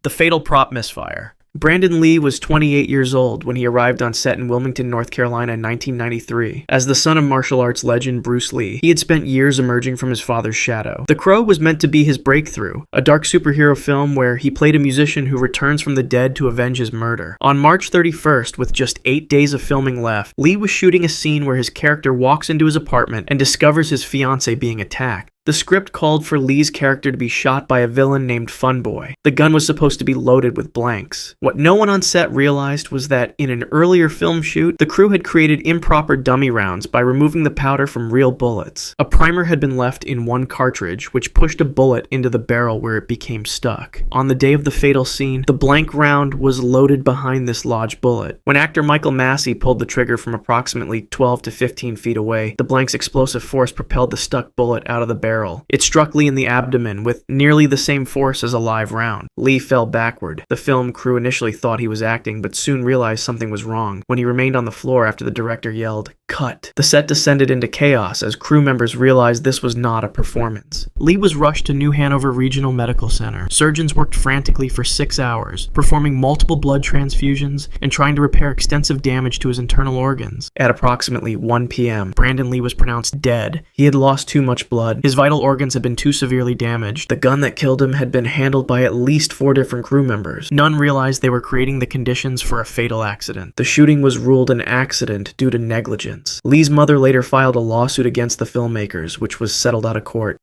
The fatal prop misfire. Brandon Lee was 28 years old when he arrived on set in Wilmington, North Carolina in 1993. As the son of martial arts legend Bruce Lee, he had spent years emerging from his father's shadow. The Crow was meant to be his breakthrough, a dark superhero film where he played a musician who returns from the dead to avenge his murder. On March 31st, with just 8 days of filming left, Lee was shooting a scene where his character walks into his apartment and discovers his fiancée being attacked. The script called for Lee's character to be shot by a villain named Funboy. The gun was supposed to be loaded with blanks. What no one on set realized was that in an earlier film shoot, the crew had created improper dummy rounds by removing the powder from real bullets. A primer had been left in one cartridge, which pushed a bullet into the barrel where it became stuck. On the day of the fatal scene, the blank round was loaded behind this lodged bullet. When actor Michael Massey pulled the trigger from approximately 12 to 15 feet away, the blank's explosive force propelled the stuck bullet out of the barrel. It struck Lee in the abdomen with nearly the same force as a live round. Lee fell backward. The film crew initially thought he was acting, but soon realized something was wrong when he remained on the floor after the director yelled, "Cut." The set descended into chaos as crew members realized this was not a performance. Lee was rushed to New Hanover Regional Medical Center. Surgeons worked frantically for 6 hours, performing multiple blood transfusions and trying to repair extensive damage to his internal organs. At approximately 1 p.m., Brandon Lee was pronounced dead. He had lost too much blood. His vital organs had been too severely damaged. The gun that killed him had been handled by at least 4 different crew members. None realized they were creating the conditions for a fatal accident. The shooting was ruled an accident due to negligence. Lee's mother later filed a lawsuit against the filmmakers, which was settled out of court.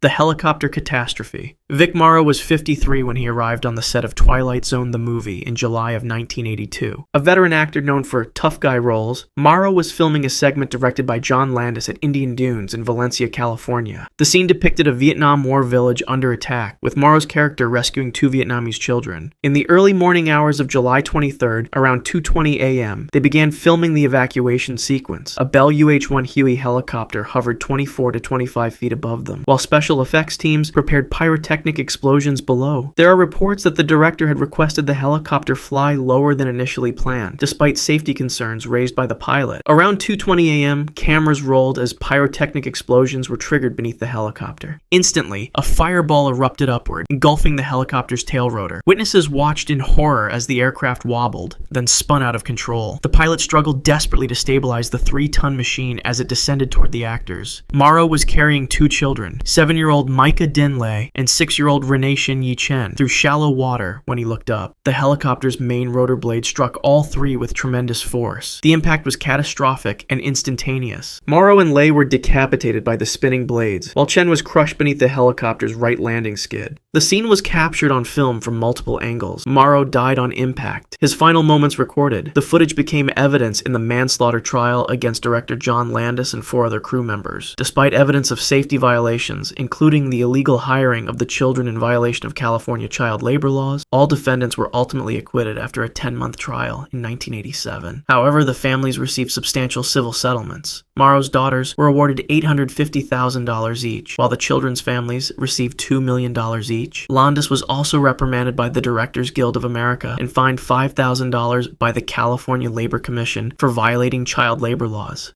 The Helicopter Catastrophe. Vic Morrow was 53 when he arrived on the set of Twilight Zone the movie in July of 1982. A veteran actor known for tough guy roles, Morrow was filming a segment directed by John Landis at Indian Dunes in Valencia, California. The scene depicted a Vietnam War village under attack, with Morrow's character rescuing 2 Vietnamese children. In the early morning hours of July 23rd, around 2:20 a.m., they began filming the evacuation sequence. A Bell UH-1 Huey helicopter hovered 24 to 25 feet above them, while special effects teams prepared pyrotechnic explosions below. There are reports that the director had requested the helicopter fly lower than initially planned, despite safety concerns raised by the pilot. Around 2:20 a.m., cameras rolled as pyrotechnic explosions were triggered beneath the helicopter. Instantly, a fireball erupted upward, engulfing the helicopter's tail rotor. Witnesses watched in horror as the aircraft wobbled, then spun out of control. The pilot struggled desperately to stabilize the 3-ton machine as it descended toward the actors. Morrow was carrying 2 children, 7-year-old Micah Dinlay and 6-year-old Renee Shin Yi Chen, through shallow water when he looked up. The helicopter's main rotor blade struck all 3 with tremendous force. The impact was catastrophic and instantaneous. Morrow and Lay were decapitated by the spinning blades, while Chen was crushed beneath the helicopter's right landing skid. The scene was captured on film from multiple angles. Morrow died on impact, his final moments recorded. The footage became evidence in the manslaughter trial against director John Landis and 4 other crew members. Despite evidence of safety violations, including the illegal hiring of the children in violation of California child labor laws, all defendants were ultimately acquitted after a 10-month trial in 1987. However, the families received substantial civil settlements. Morrow's daughters were awarded $850,000 each, while the children's families received $2 million each. Landis was also reprimanded by the Directors Guild of America and fined $5,000 by the California Labor Commission for violating child labor laws.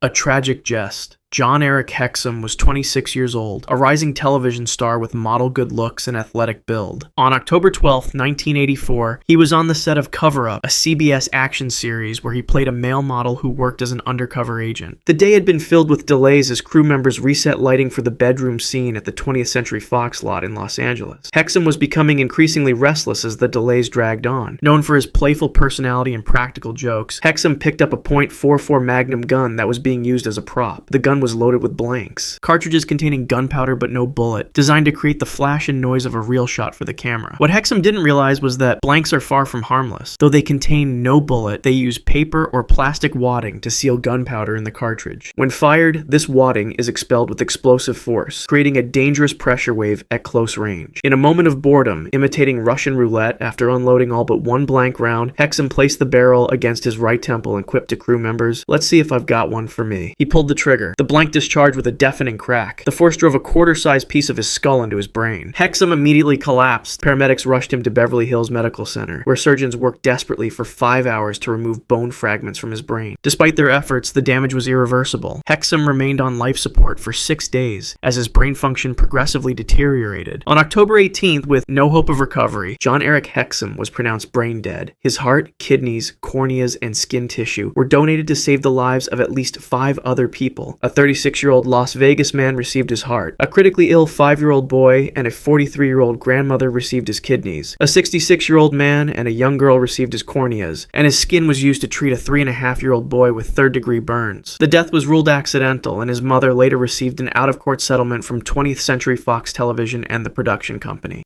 A Tragic Jest. John Eric Hexum was 26 years old, a rising television star with model good looks and athletic build. On October 12, 1984, he was on the set of Cover Up, a CBS action series where he played a male model who worked as an undercover agent. The day had been filled with delays as crew members reset lighting for the bedroom scene at the 20th Century Fox lot in Los Angeles. Hexum was becoming increasingly restless as the delays dragged on. Known for his playful personality and practical jokes, Hexum picked up a .44 Magnum gun that was being used as a prop. The gun was loaded with blanks, cartridges containing gunpowder but no bullet, designed to create the flash and noise of a real shot for the camera. What Hexum didn't realize was that blanks are far from harmless. Though they contain no bullet, they use paper or plastic wadding to seal gunpowder in the cartridge. When fired, this wadding is expelled with explosive force, creating a dangerous pressure wave at close range. In a moment of boredom, imitating Russian roulette after unloading all but 1 blank round, Hexum placed the barrel against his right temple and quipped to crew members, "Let's see if I've got one for me." He pulled the trigger. The blank discharged with a deafening crack. The force drove a quarter-sized piece of his skull into his brain. Hexum immediately collapsed. Paramedics rushed him to Beverly Hills Medical Center, where surgeons worked desperately for 5 hours to remove bone fragments from his brain. Despite their efforts, the damage was irreversible. Hexum remained on life support for 6 days as his brain function progressively deteriorated. On October 18th, with no hope of recovery, John Eric Hexum was pronounced brain dead. His heart, kidneys, corneas, and skin tissue were donated to save the lives of at least 5 other people. A 36-year-old Las Vegas man received his heart. A critically ill 5-year-old boy and a 43-year-old grandmother received his kidneys. A 66-year-old man and a young girl received his corneas, and his skin was used to treat a 3.5-year-old boy with third-degree burns. The death was ruled accidental, and his mother later received an out-of-court settlement from 20th Century Fox Television and the production company.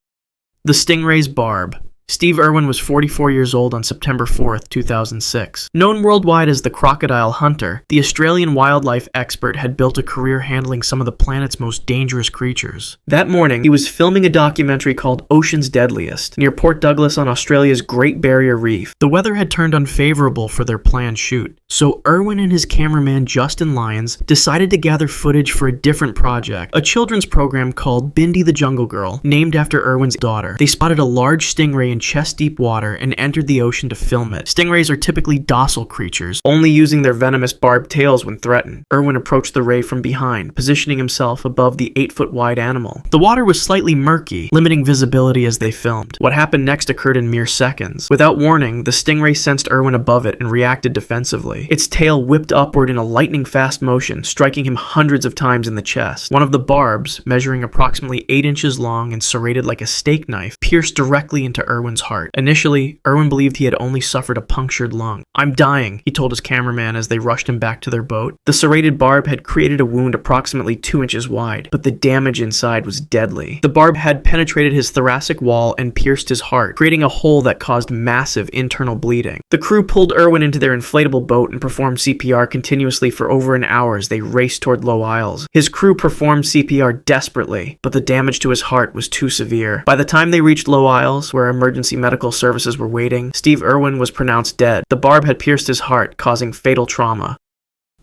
The Stingray's Barb. Steve Irwin was 44 years old on September 4th, 2006. Known worldwide as the Crocodile Hunter, the Australian wildlife expert had built a career handling some of the planet's most dangerous creatures. That morning, he was filming a documentary called Ocean's Deadliest near Port Douglas on Australia's Great Barrier Reef. The weather had turned unfavorable for their planned shoot, so Irwin and his cameraman Justin Lyons decided to gather footage for a different project, a children's program called Bindi the Jungle Girl, named after Irwin's daughter. They spotted a large stingray in chest-deep water and entered the ocean to film it. Stingrays are typically docile creatures, only using their venomous barbed tails when threatened. Irwin approached the ray from behind, positioning himself above the 8-foot-wide animal. The water was slightly murky, limiting visibility as they filmed. What happened next occurred in mere seconds. Without warning, the stingray sensed Irwin above it and reacted defensively. Its tail whipped upward in a lightning-fast motion, striking him hundreds of times in the chest. One of the barbs, measuring approximately 8 inches long and serrated like a steak knife, pierced directly into Irwin's heart. Initially, Irwin believed he had only suffered a punctured lung. "I'm dying," he told his cameraman as they rushed him back to their boat. The serrated barb had created a wound approximately 2 inches wide, but the damage inside was deadly. The barb had penetrated his thoracic wall and pierced his heart, creating a hole that caused massive internal bleeding. The crew pulled Irwin into their inflatable boat and performed CPR continuously for over an hour as they raced toward Low Isles. His crew performed CPR desperately, but the damage to his heart was too severe. By the time they reached Low Isles, where emergency medical services were waiting, Steve Irwin was pronounced dead. The barb had pierced his heart, causing fatal trauma.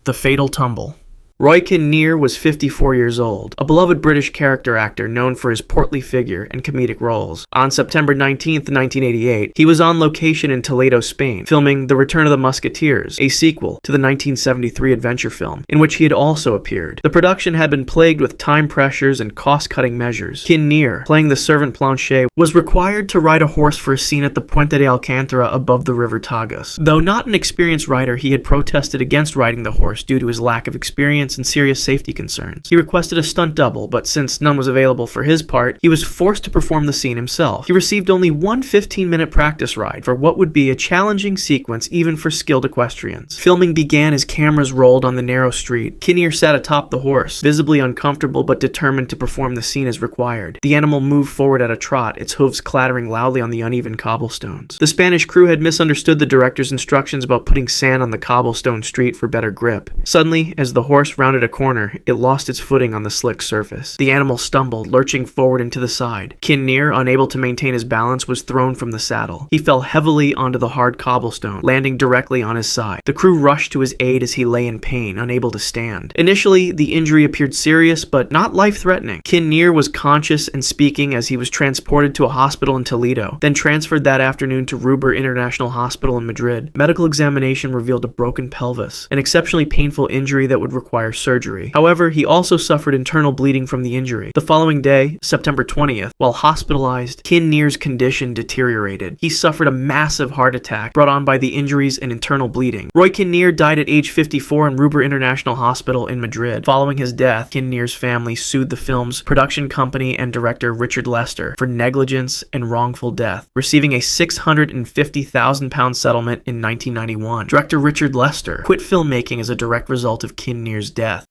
The Fatal Tumble. Roy Kinnear was 54 years old, a beloved British character actor known for his portly figure and comedic roles. On September 19, 1988, he was on location in Toledo, Spain, filming The Return of the Musketeers, a sequel to the 1973 adventure film, in which he had also appeared. The production had been plagued with time pressures and cost-cutting measures. Kinnear, playing the servant Planchet, was required to ride a horse for a scene at the Puente de Alcantara above the River Tagus. Though not an experienced rider, he had protested against riding the horse due to his lack of experience and serious safety concerns. He requested a stunt double, but since none was available for his part, he was forced to perform the scene himself. He received only one 15-minute practice ride for what would be a challenging sequence even for skilled equestrians. Filming began as cameras rolled on the narrow street. Kinnear sat atop the horse, visibly uncomfortable but determined to perform the scene as required. The animal moved forward at a trot, its hooves clattering loudly on the uneven cobblestones. The Spanish crew had misunderstood the director's instructions about putting sand on the cobblestone street for better grip. Suddenly, as the horse rounded a corner, it lost its footing on the slick surface. The animal stumbled, lurching forward and to the side. Kinnear, unable to maintain his balance, was thrown from the saddle. He fell heavily onto the hard cobblestone, landing directly on his side. The crew rushed to his aid as he lay in pain, unable to stand. Initially, the injury appeared serious, but not life-threatening. Kinnear was conscious and speaking as he was transported to a hospital in Toledo, then transferred that afternoon to Ruber International Hospital in Madrid. Medical examination revealed a broken pelvis, an exceptionally painful injury that would require surgery. However, he also suffered internal bleeding from the injury. The following day, September 20th, while hospitalized, Kinnear's condition deteriorated. He suffered a massive heart attack brought on by the injuries and internal bleeding. Roy Kinnear died at age 54 in Ruber International Hospital in Madrid. Following his death, Kinnear's family sued the film's production company and director Richard Lester for negligence and wrongful death, receiving a £650,000 settlement in 1991. Director Richard Lester quit filmmaking as a direct result of Kinnear's death.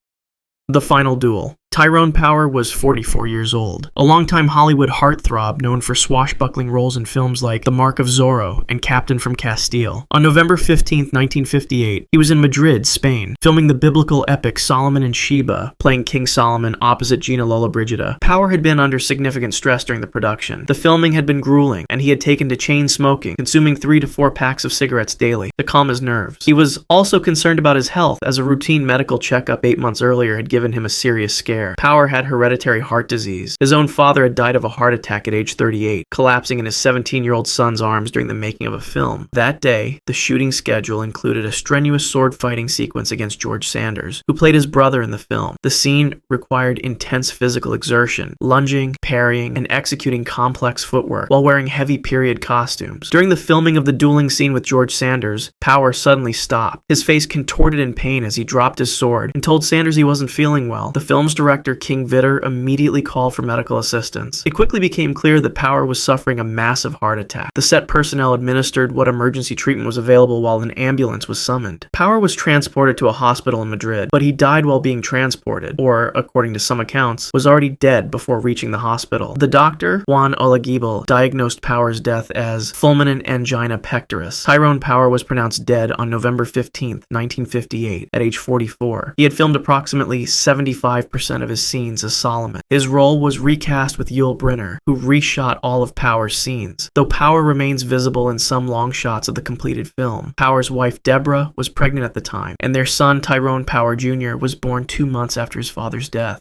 The Final Duel. Tyrone Power was 44 years old, a longtime Hollywood heartthrob known for swashbuckling roles in films like The Mark of Zorro and Captain from Castile. On November 15, 1958, he was in Madrid, Spain, filming the biblical epic Solomon and Sheba, playing King Solomon opposite Gina Lollobrigida. Power had been under significant stress during the production. The filming had been grueling, and he had taken to chain smoking, consuming 3 to 4 packs of cigarettes daily to calm his nerves. He was also concerned about his health, as a routine medical checkup 8 months earlier had given him a serious scare. Power had hereditary heart disease. His own father had died of a heart attack at age 38, collapsing in his 17-year-old son's arms during the making of a film. That day, the shooting schedule included a strenuous sword-fighting sequence against George Sanders, who played his brother in the film. The scene required intense physical exertion, lunging, parrying, and executing complex footwork while wearing heavy period costumes. During the filming of the dueling scene with George Sanders, Power suddenly stopped. His face contorted in pain as he dropped his sword and told Sanders he wasn't feeling well. The film's director, King Vidor, immediately called for medical assistance. It quickly became clear that Power was suffering a massive heart attack. The set personnel administered what emergency treatment was available while an ambulance was summoned. Power was transported to a hospital in Madrid, but he died while being transported, or, according to some accounts, was already dead before reaching the hospital. The doctor, Juan Olagibel, diagnosed Power's death as fulminant angina pectoris. Tyrone Power was pronounced dead on November 15, 1958, at age 44. He had filmed approximately 75% of his scenes as Solomon. His role was recast with Yul Brynner, who reshot all of Power's scenes, though Power remains visible in some long shots of the completed film. Power's wife Deborah was pregnant at the time, and their son Tyrone Power Jr. was born 2 months after his father's death.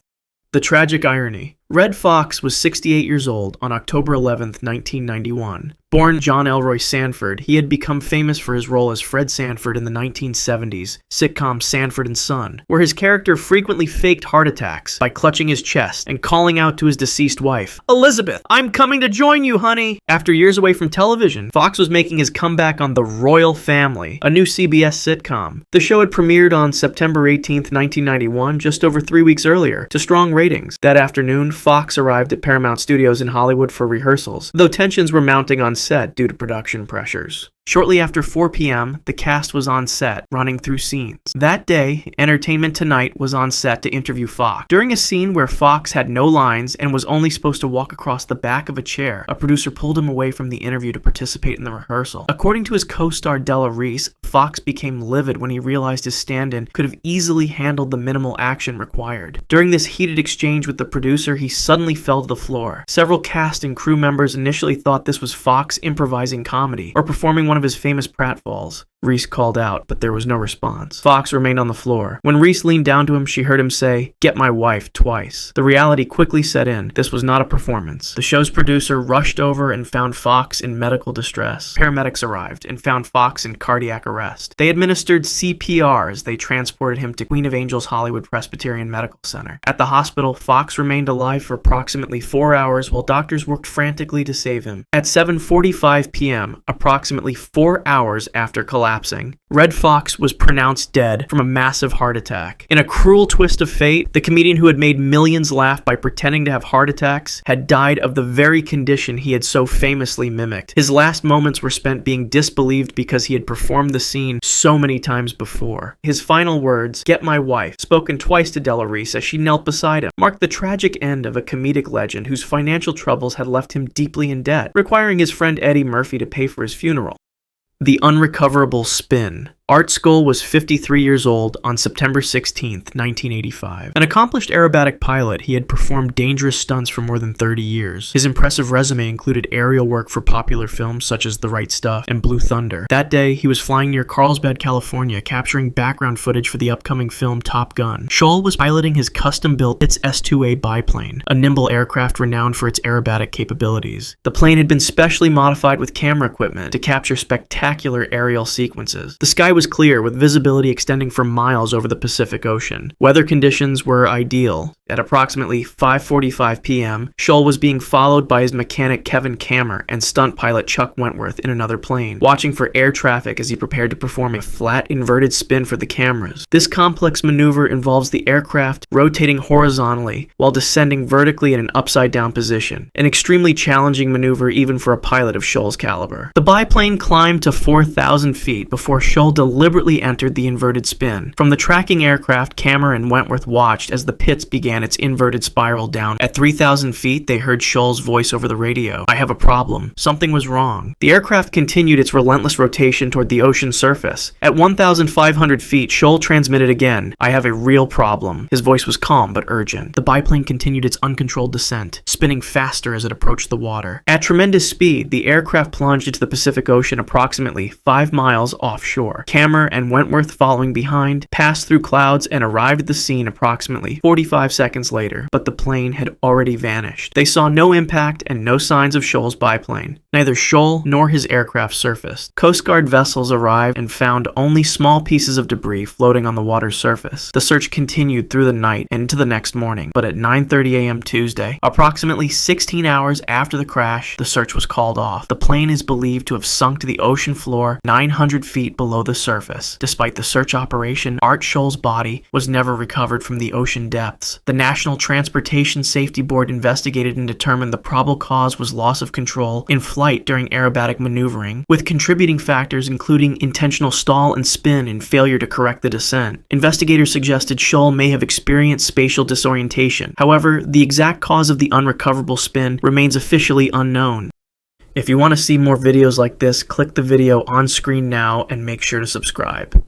The tragic irony. Red Fox was 68 years old on October 11, 1991. Born John Elroy Sanford, he had become famous for his role as Fred Sanford in the 1970s sitcom Sanford and Son, where his character frequently faked heart attacks by clutching his chest and calling out to his deceased wife, "Elizabeth, I'm coming to join you, honey!" After years away from television, Fox was making his comeback on The Royal Family, a new CBS sitcom. The show had premiered on September 18, 1991, just over 3 weeks earlier, to strong ratings. That afternoon, Fox arrived at Paramount Studios in Hollywood for rehearsals, though tensions were mounting on set due to production pressures. Shortly after 4 p.m., the cast was on set, running through scenes. That day, Entertainment Tonight was on set to interview Fox. During a scene where Fox had no lines and was only supposed to walk across the back of a chair, a producer pulled him away from the interview to participate in the rehearsal. According to his co-star Della Reese, Fox became livid when he realized his stand-in could have easily handled the minimal action required. During this heated exchange with the producer, he suddenly fell to the floor. Several cast and crew members initially thought this was Fox improvising comedy or performing one of his famous pratfalls. Reese called out, but there was no response. Fox remained on the floor. When Reese leaned down to him, she heard him say, "Get my wife," twice. The reality quickly set in. This was not a performance. The show's producer rushed over and found Fox in medical distress. Paramedics arrived and found Fox in cardiac arrest. They administered CPR as they transported him to Queen of Angels Hollywood Presbyterian Medical Center. At the hospital, Fox remained alive for approximately 4 hours while doctors worked frantically to save him. At 7:45 p.m., approximately 4 hours after collapsing, Red Fox was pronounced dead from a massive heart attack. In a cruel twist of fate, the comedian who had made millions laugh by pretending to have heart attacks had died of the very condition he had so famously mimicked. His last moments were spent being disbelieved because he had performed the scene so many times before. His final words, "Get my wife," spoken twice to Della Reese as she knelt beside him, marked the tragic end of a comedic legend whose financial troubles had left him deeply in debt, requiring his friend Eddie Murphy to pay for his funeral. The Unrecoverable Spin. Art Skoll was 53 years old on September 16, 1985. An accomplished aerobatic pilot, he had performed dangerous stunts for more than 30 years. His impressive resume included aerial work for popular films such as The Right Stuff and Blue Thunder. That day, he was flying near Carlsbad, California, capturing background footage for the upcoming film Top Gun. Scholl was piloting his custom-built Pitts S-2A biplane, a nimble aircraft renowned for its aerobatic capabilities. The plane had been specially modified with camera equipment to capture spectacular aerial sequences. The sky was clear, with visibility extending for miles over the Pacific Ocean. Weather conditions were ideal. At approximately 5:45 p.m., Scholl was being followed by his mechanic Kevin Kammer and stunt pilot Chuck Wentworth in another plane, watching for air traffic as he prepared to perform a flat inverted spin for the cameras. This complex maneuver involves the aircraft rotating horizontally while descending vertically in an upside-down position, an extremely challenging maneuver even for a pilot of Scholl's caliber. The biplane climbed to 4,000 feet before Scholl deliberately entered the inverted spin. From the tracking aircraft, Kammer and Wentworth watched as the Pitts began its inverted spiral down. At 3,000 feet, they heard Scholl's voice over the radio. "I have a problem." Something was wrong. The aircraft continued its relentless rotation toward the ocean surface. At 1,500 feet, Scholl transmitted again. "I have a real problem." His voice was calm but urgent. The biplane continued its uncontrolled descent, spinning faster as it approached the water. At tremendous speed, the aircraft plunged into the Pacific Ocean approximately 5 miles offshore. Kammer and Wentworth, following behind, passed through clouds and arrived at the scene approximately 45 seconds later, but the plane had already vanished. They saw no impact and no signs of Scholl's biplane. Neither Scholl nor his aircraft surfaced. Coast Guard vessels arrived and found only small pieces of debris floating on the water's surface. The search continued through the night and into the next morning, but at 9:30 a.m. Tuesday, approximately 16 hours after the crash, the search was called off. The plane is believed to have sunk to the ocean floor 900 feet below the surface. Despite the search operation, Art Scholl's body was never recovered from the ocean depths. The National Transportation Safety Board investigated and determined the probable cause was loss of control in flight during aerobatic maneuvering, with contributing factors including intentional stall and spin and failure to correct the descent. Investigators suggested Scholl may have experienced spatial disorientation. However, the exact cause of the unrecoverable spin remains officially unknown. If you want to see more videos like this, click the video on screen now and make sure to subscribe.